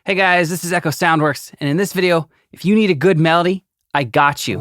Hey guys, this is Echo Soundworks, and in this video, if you need a good melody, I got you.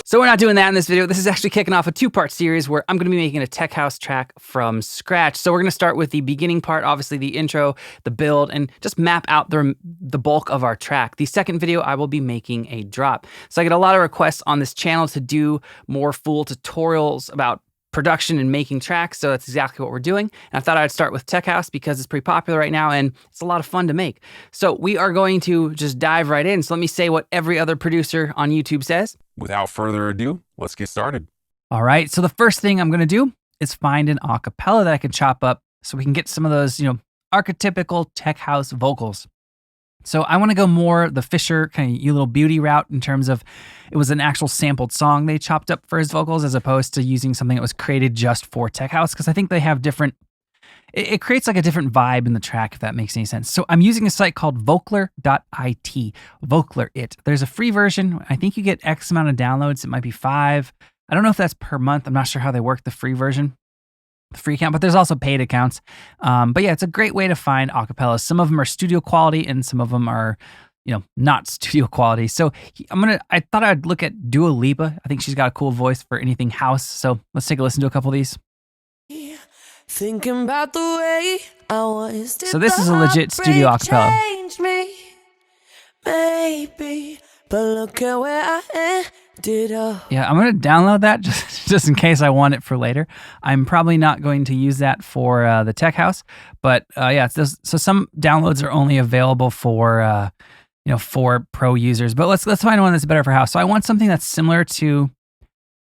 So we're not doing that in this video. This is actually kicking off a two-part series where I'm going to be making a tech house track from scratch. So we're going to start with the beginning part, obviously the intro, the build, and just map out the bulk of our track. The second video, I will be making a drop. So I get a lot of requests on this channel to do more full tutorials about production and making tracks, so that's exactly what we're doing. And I thought I'd start with Tech House because it's pretty popular right now and it's a lot of fun to make. So we are going to just dive right in. So let me say what every other producer on YouTube says. Without further ado, let's get started. All right, so the first thing I'm gonna do is find an acapella that I can chop up so we can get some of those, archetypical tech house vocals. So I want to go more the Fisher kind of You Little Beauty route in terms of it was an actual sampled song they chopped up for his vocals as opposed to using something that was created just for tech house, because I think they have different, it creates like a different vibe in the track, if that makes any sense. So I'm using a site called vocler.it, Vocler it. There's a free version. I think you get X amount of downloads. It might be 5. I don't know if that's per month. I'm not sure how they work the free version. Free account, but there's also paid accounts. But yeah, it's a great way to find acapellas. Some of them are studio quality and some of them are, not studio quality. So I thought I'd look at Dua Lipa. I think she's got a cool voice for anything house. So let's take a listen to a couple of these. Thinking about the way I was. So this is a legit studio acapella. Change me, maybe, but look at where I ended up. Yeah, I'm going to download that just in case I want it for later. I'm probably not going to use that for the tech house, but yeah, so some downloads are only available for for pro users. But let's find one that's better for house. So I want something that's similar to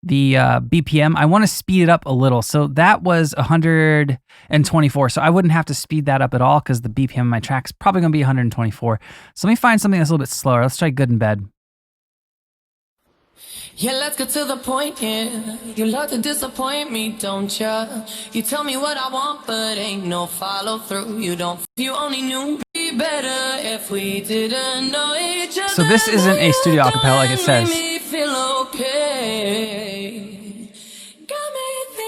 the BPM. I want to speed it up a little. So that was 124. So I wouldn't have to speed that up at all because the BPM of my track is probably going to be 124. So let me find something that's a little bit slower. Let's try Good in Bed. Yeah, let's get to the point, yeah. You love to disappoint me, don't ya? You tell me what I want, but ain't no follow through. You only knew me better if we didn't know each other. So this isn't a studio acapella like it says.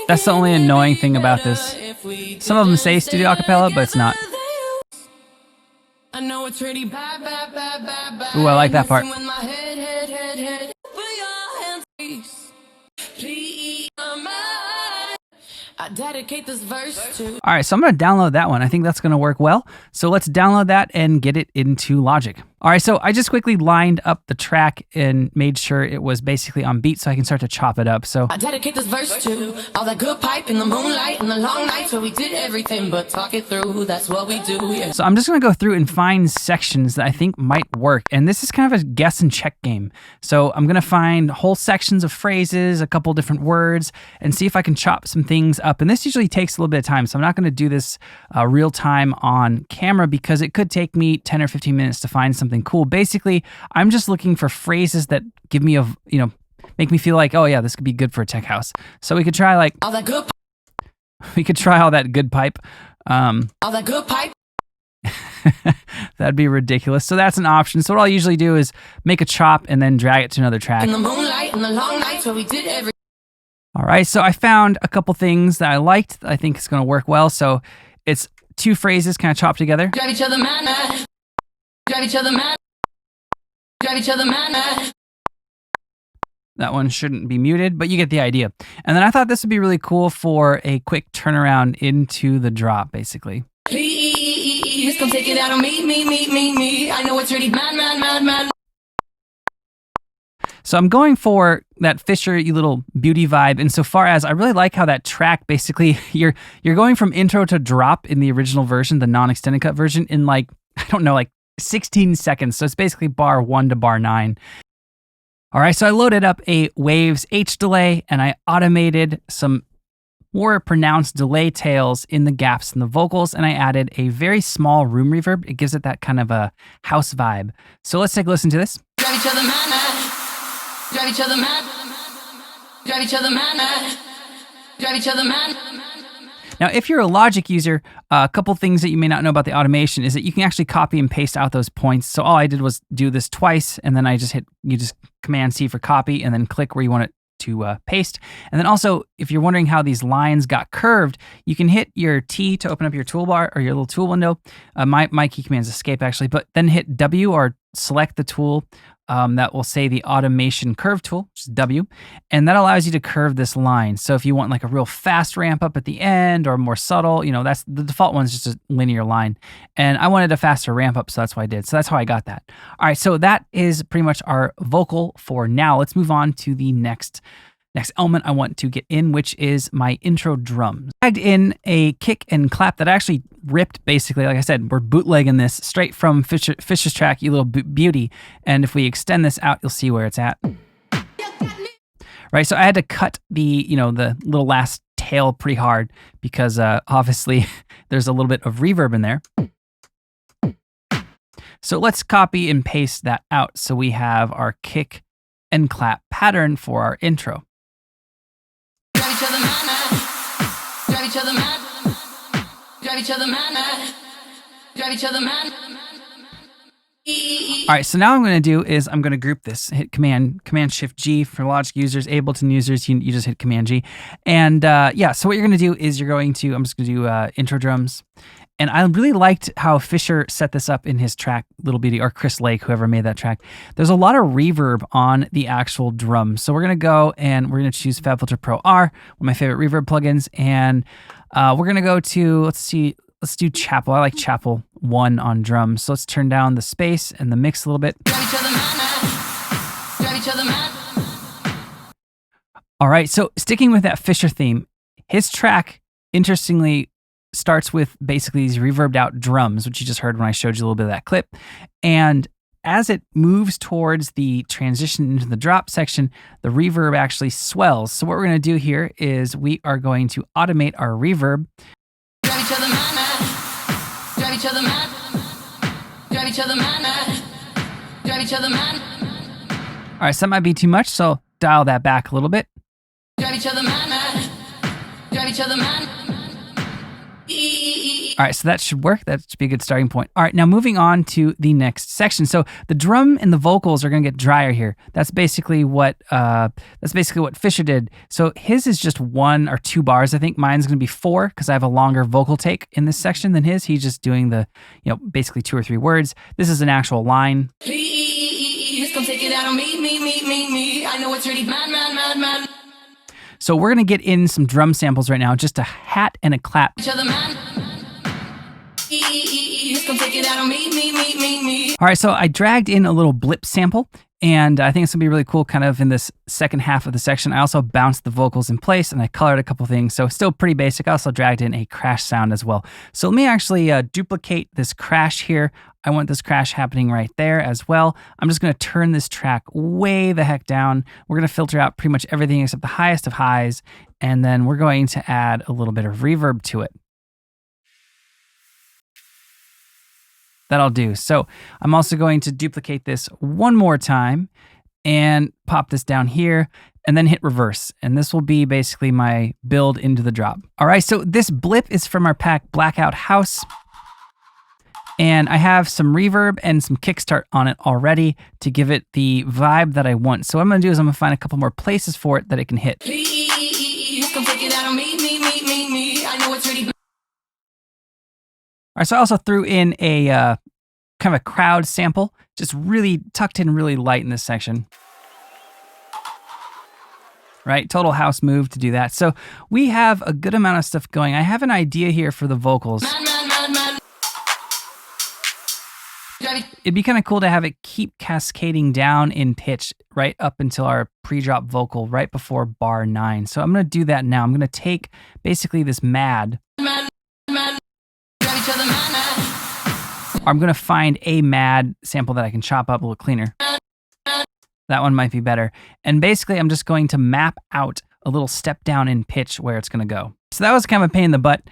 That's the only annoying thing about this. Some of them say studio acapella, but it's not. Ooh, I like that part. I dedicate this verse to. All right, so I'm going to download that one. I think that's going to work well. So let's download that and get it into Logic. All right, so I just quickly lined up the track and made sure it was basically on beat so I can start to chop it up. So I dedicate this verse to all that good pipe in the moonlight and the long nights where we did everything but talk it through. That's what we do. Yeah. So I'm just going to go through and find sections that I think might work. And this is kind of a guess and check game. So I'm going to find whole sections of phrases, a couple different words, and see if I can chop some things up. And this usually takes a little bit of time. So I'm not going to do this real time on camera because it could take me 10 or 15 minutes to find something cool. Basically, I'm just looking for phrases that give me make me feel like, oh yeah, this could be good for a tech house. So we could try like all that good. We could try all that good pipe. All that good pipe. That'd be ridiculous. So that's an option. So what I'll usually do is make a chop and then drag it to another track. In the moonlight and the long nights where we did everything. All right, so I found a couple things that I liked that I think is going to work well. So it's 2 phrases kind of chopped together. Drive each other mad. Drive each other mad. Drive each other mad. That one shouldn't be muted, but you get the idea. And then I thought this would be really cool for a quick turnaround into the drop, basically. Please come take it out on me. I know it's really mad. So I'm going for that Fisher You Little Beauty vibe insofar as I really like how that track basically, you're going from intro to drop in the original version, the non-extended cut version, in like 16 seconds. So it's basically bar 1 to bar 9. All right, so I loaded up a Waves H delay and I automated some more pronounced delay tails in the gaps in the vocals, and I added a very small room reverb. It gives it that kind of a house vibe. So let's take a listen to this. Drive each other mad. Drive each other mad. Drive each other mad. Drive each other mad. Now, if you're a Logic user, a couple things that you may not know about the automation is that you can actually copy and paste out those points. So all I did was do this twice, and then you just Command C for copy, and then click where you want it to paste. And then also, if you're wondering how these lines got curved, you can hit your T to open up your toolbar or your little tool window. My key command is escape actually, but then hit W or select the tool that will say the automation curve tool, which is W, and that allows you to curve this line. So if you want like a real fast ramp up at the end or more subtle, that's the default one's just a linear line. And I wanted a faster ramp up, so that's what I did. So that's how I got that. All right, so that is pretty much our vocal for now. Let's move on to the next element I want to get in, which is my intro drums. I tagged in a kick and clap that I actually ripped, basically. Like I said, we're bootlegging this straight from Fisher's track, You Little Beauty. And if we extend this out, you'll see where it's at. Right, so I had to cut the little last tail pretty hard because obviously there's a little bit of reverb in there. So let's copy and paste that out so we have our kick and clap pattern for our intro. Drive each other mad, drive each other mad, drive each other mad, drive each other mad. All right, so now what I'm going to do is I'm going to group this. Hit Command Shift G for Logic users. Ableton users, you just hit Command G. And so what you're going to do is I'm just going to do intro drums. And I really liked how Fisher set this up in his track, Little Beauty, or Chris Lake, whoever made that track. There's a lot of reverb on the actual drums. So we're going to go and we're going to choose FabFilter Pro R, one of my favorite reverb plugins. And we're going to go to, let's do Chapel. I like Chapel 1 on drums. So let's turn down the space and the mix a little bit. All right, so sticking with that Fisher theme, his track, interestingly, starts with basically these reverbed out drums, which you just heard when I showed you a little bit of that clip. And as it moves towards the transition into the drop section, the reverb actually swells. So what we're going to do here is we are going to automate our reverb. Drive each other mad, drive each other mad, drive each other mad, drive each other mad. All right, so that might be too much, so dial that back a little bit. Drive each other mad, drive each other mad. All right, so that should work. That should be a good starting point. All right, now moving on to the next section. So the drum and the vocals are going to get drier here. That's basically what Fisher did. So his is just 1 or 2 bars. I think mine's going to be 4 because I have a longer vocal take in this section than his. He's just doing the, basically 2 or 3 words. This is an actual line. Please come take it out on me. I know it's really mad. So we're going to get in some drum samples right now, just a hat and a clap. Each other mad. Come take it out on me. All right, so I dragged in a little blip sample, and I think it's going to be really cool kind of in this second half of the section. I also bounced the vocals in place, and I colored a couple things, so still pretty basic. I also dragged in a crash sound as well. So let me actually duplicate this crash here. I want this crash happening right there as well. I'm just going to turn this track way the heck down. We're going to filter out pretty much everything except the highest of highs, and then we're going to add a little bit of reverb to it. That'll do. So I'm also going to duplicate this one more time and pop this down here and then hit reverse. And this will be basically my build into the drop. All right, so this blip is from our pack Blackout House. And I have some reverb and some kickstart on it already to give it the vibe that I want. So what I'm going to do is I'm going to find a couple more places for it that it can hit. Please come take it out on me. I know it's really. All right, so I also threw in a kind of a crowd sample, just really tucked in really light in this section. Right, total house move to do that. So we have a good amount of stuff going. I have an idea here for the vocals. Man. It'd be kind of cool to have it keep cascading down in pitch right up until our pre-drop vocal right before bar 9. So I'm going to do that now. I'm going to take basically this mad. I'm going to find a mad sample that I can chop up a little cleaner. That one might be better. And basically, I'm just going to map out a little step down in pitch where it's going to go. So that was kind of a pain in the butt.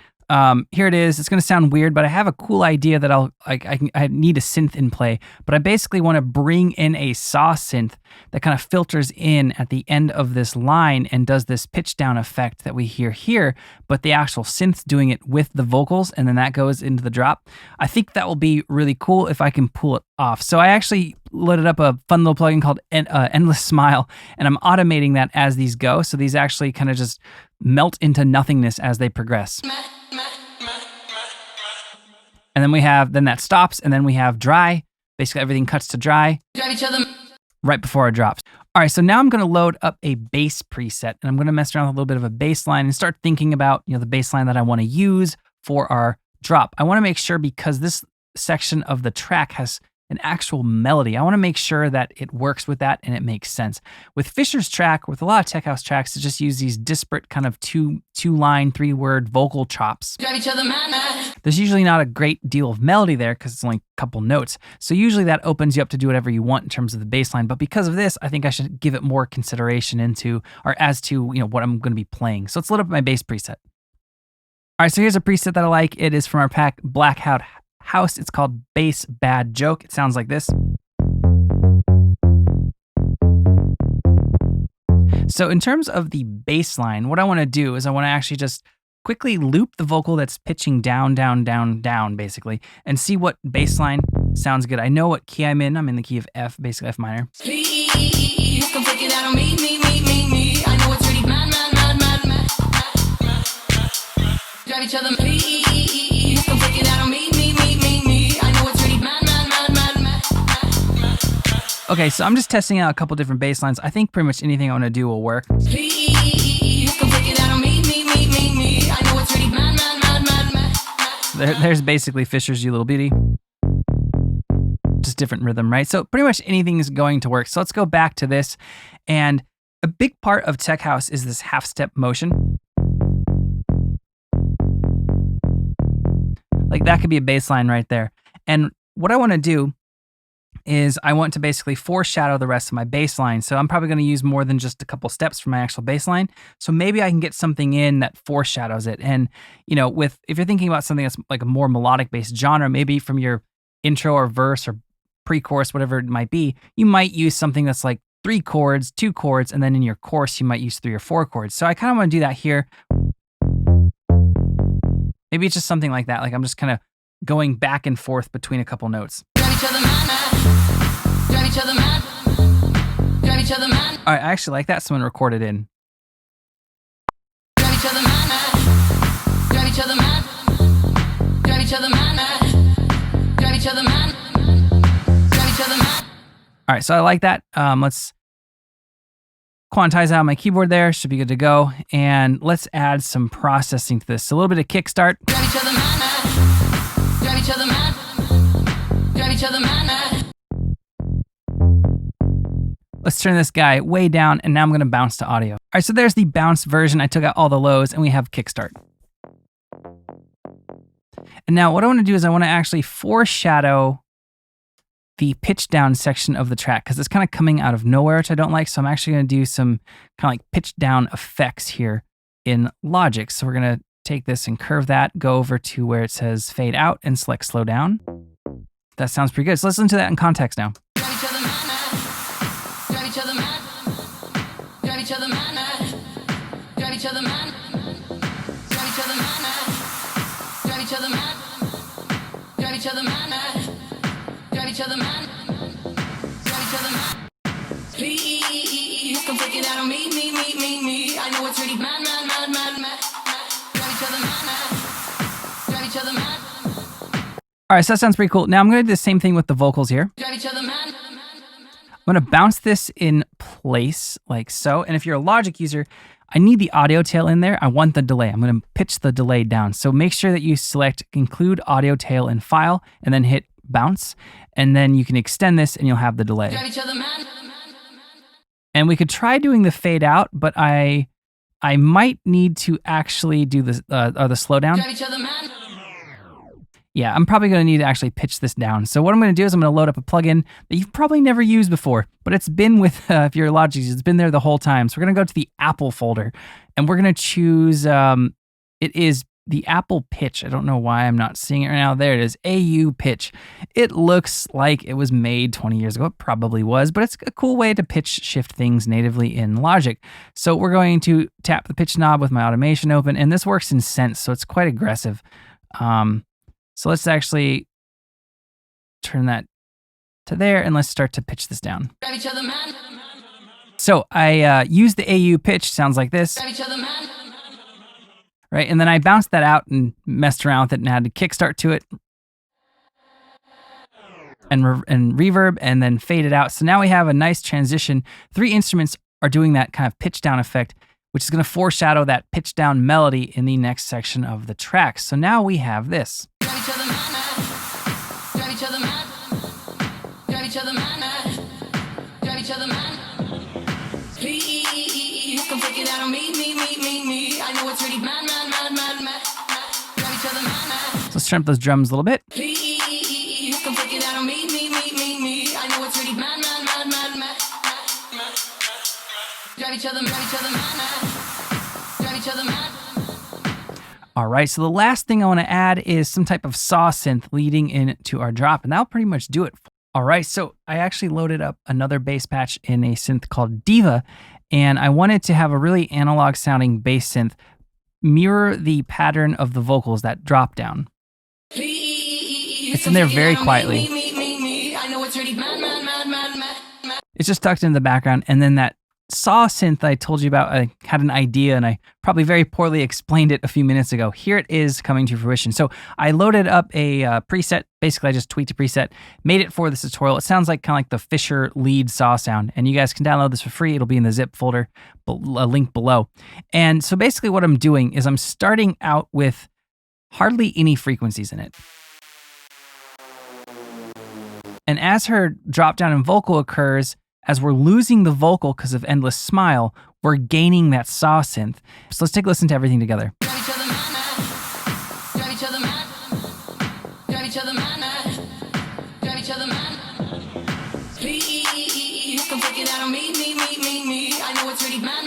Here it is. It's going to sound weird, but I have a cool idea that I need a synth in play. But I basically want to bring in a saw synth that kind of filters in at the end of this line and does this pitch down effect that we hear here, but the actual synth's doing it with the vocals, and then that goes into the drop. I think that will be really cool if I can pull it off. So I actually loaded up a fun little plugin called Endless Smile, and I'm automating that as these go. So these actually kind of just melt into nothingness as they progress. And then we have, then that stops, and then we have dry. Basically everything cuts to dry right before it drops. All right, so now I'm gonna load up a bass preset, and I'm gonna mess around with a little bit of a bass line and start thinking about, the bass line that I wanna use for our drop. I wanna make sure, because this section of the track has an actual melody, I wanna make sure that it works with that and it makes sense. With Fisher's track, with a lot of tech house tracks, to just use these disparate kind of two-line, three-word vocal chops. There's usually not a great deal of melody there because it's only a couple notes. So usually that opens you up to do whatever you want in terms of the bass line. But because of this, I think I should give it more consideration as to what I'm gonna be playing. So let's load up my bass preset. All right, so here's a preset that I like. It is from our pack Blackout House. It's called Bass Bad Joke. It sounds like this. So in terms of the bass line, what I want to do is I want to actually just quickly loop the vocal that's pitching down, down, down, down, basically, and see what bass line sounds good. I know what key I'm in. I'm in the key of F, basically F minor. Please, come take it out on me. I know it's really mad. Drive each other, please, come take it out on me. Okay, so I'm just testing out a couple different bass lines. I think pretty much anything I want to do will work. Please, come take it out on me. I know it's really mad. There's basically Fisher's You Little Beauty. Just different rhythm, right? So pretty much anything is going to work. So let's go back to this. And a big part of tech house is this half-step motion. Like that could be a bass line right there. And what I want to do is I want to basically foreshadow the rest of my bass line. So I'm probably going to use more than just a couple steps for my actual bass line. So maybe I can get something in that foreshadows it. And, if you're thinking about something that's like a more melodic based genre, maybe from your intro or verse or pre-chorus, whatever it might be, you might use something that's like 3 chords, 2 chords, and then in your chorus, you might use 3 or 4 chords. So I kind of want to do that here. Maybe it's just something like that. Like I'm just kind of going back and forth between a couple notes. All right, I actually like that. Someone recorded in. All right, so I like that. Let's quantize out my keyboard there. Should be good to go. And let's add some processing to this. So a little bit of kickstart. Let's turn this guy way down, and now I'm going to bounce to audio. All right, so there's the bounce version. I took out all the lows, and we have kickstart. And now what I want to do is I want to actually foreshadow the pitch down section of the track because it's kind of coming out of nowhere, which I don't like. So I'm actually going to do some kind of like pitch down effects here in Logic. So we're going to take this and curve that, go over to where it says fade out and select slow down. That sounds pretty good. So let's listen to that in context now. Please, come take it out on me. I know it's really mad. Drive each other mad. All right, so that sounds pretty cool. Now I'm going to do the same thing with the vocals here. Drive each other mad. I'm going to bounce this in place like so. And if you're a Logic user, I need the audio tail in there. I want the delay. I'm going to pitch the delay down. So make sure that you select include audio tail in file and then hit bounce. And then you can extend this and you'll have the delay. Drive each other mad. And we could try doing the fade out, but I might need to actually do the slowdown. Drive each other mad. Yeah, I'm probably going to need to actually pitch this down. So what I'm going to do is I'm going to load up a plugin that you've probably never used before, but it's been with, if you're a Logic user, it's been there the whole time. So we're going to go to the Apple folder, and we're going to choose, it is the Apple Pitch. I don't know why I'm not seeing it right now. There it is, AU Pitch. It looks like it was made 20 years ago. It probably was, but it's a cool way to pitch shift things natively in Logic. So we're going to tap the pitch knob with my automation open, and this works in Synth, so it's quite aggressive. So let's actually turn that to there, and let's start to pitch this down. Grab each other, man. So I used the AU pitch, sounds like this, Grab each other, man. right? And then I bounced that out and messed around with it and added a kickstart to it and reverb and then fade it out. So now we have a nice transition. 3 instruments are doing that kind of pitch down effect, which is going to foreshadow that pitch down melody in the next section of the track. So now we have this. Grab each other, man. Grab each other, man. Grab each other, man. Grab each other, man. Please come take it out on me. I know it's really man. Grab each other, man. So let's turn up those drums a little bit. Please come take it out on me. I know it's really man. Grab each other, man. Grab each other, man. All right, so the last thing I want to add is some type of saw synth leading into our drop, and that'll pretty much do it. All right, so I actually loaded up another bass patch in a synth called Diva, and I wanted to have a really analog sounding bass synth mirror the pattern of the vocals, that drop down. It's in there very quietly. I know it's really man. It's just tucked in the background, and then that saw synth I told you about, I had an idea and I probably very poorly explained it a few minutes ago. Here it is coming to fruition. So I loaded up a preset. Basically, I just tweaked a preset, made it for this tutorial. It sounds like kind of like the Fisher lead saw sound, and you guys can download this for free. It'll be in the zip folder, a link below. And so basically what I'm doing is I'm starting out with hardly any frequencies in it. And as her drop down in vocal occurs, as we're losing the vocal because of Endless Smile, we're gaining that saw synth. So let's take a listen to everything together. Grab each other, man. Grab each other, man. Grab each other, man. Grab each other, man. Please come take it out on me. I know it's really man.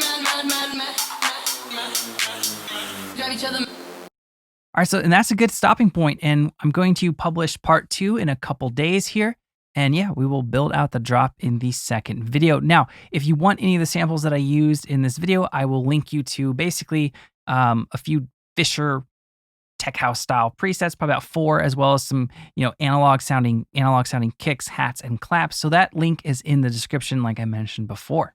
Grab each other. All right, so and that's a good stopping point, and I'm going to publish part 2 in a couple days here. And yeah, we will build out the drop in the second video. Now, if you want any of the samples that I used in this video, I will link you to basically a few Fisher tech house style presets, probably about 4, as well as some, analog sounding kicks, hats, and claps. So that link is in the description, like I mentioned before.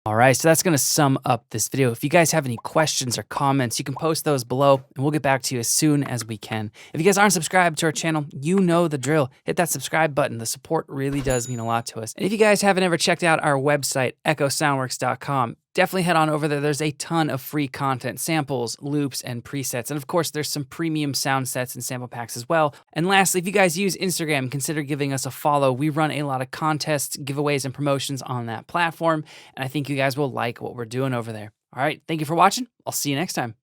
All right, so that's going to sum up this video. If you guys have any questions or comments, you can post those below, and we'll get back to you as soon as we can. If you guys aren't subscribed to our channel, you know the drill. Hit that subscribe button. The support really does mean a lot to us. And if you guys haven't ever checked out our website, echosoundworks.com, definitely head on over there. There's a ton of free content, samples, loops, and presets. And of course, there's some premium sound sets and sample packs as well. And lastly, if you guys use Instagram, consider giving us a follow. We run a lot of contests, giveaways, and promotions on that platform. And I think you guys will like what we're doing over there. All right, thank you for watching. I'll see you next time.